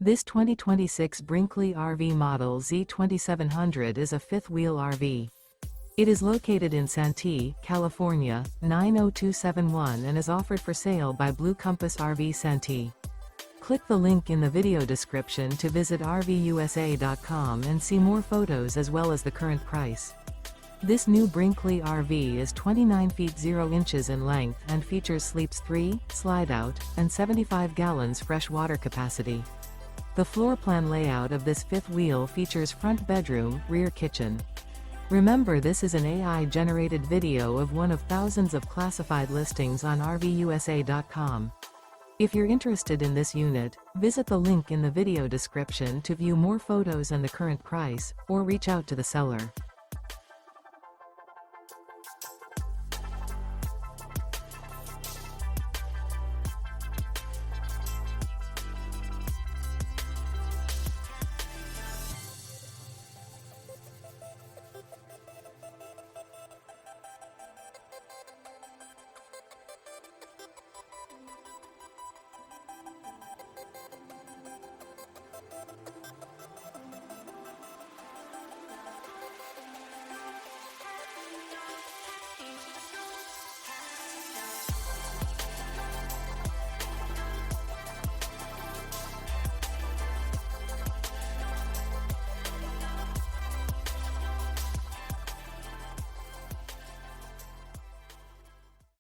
This 2026 Brinkley RV Model Z 2700 is a fifth-wheel RV. It is located in Santee, California, 90271 and is offered for sale by Blue Compass RV Santee. Click the link in the video description to visit RVUSA.com and see more photos as well as the current price. This new Brinkley RV is 29 feet 0 inches in length and features sleeps 3, slide-out, and 75 gallons fresh water capacity. The floor plan layout of this fifth wheel features front bedroom, rear kitchen. Remember, this is an AI-generated video of one of thousands of classified listings on RVUSA.com. If you're interested in this unit, visit the link in the video description to view more photos and the current price, or reach out to the seller.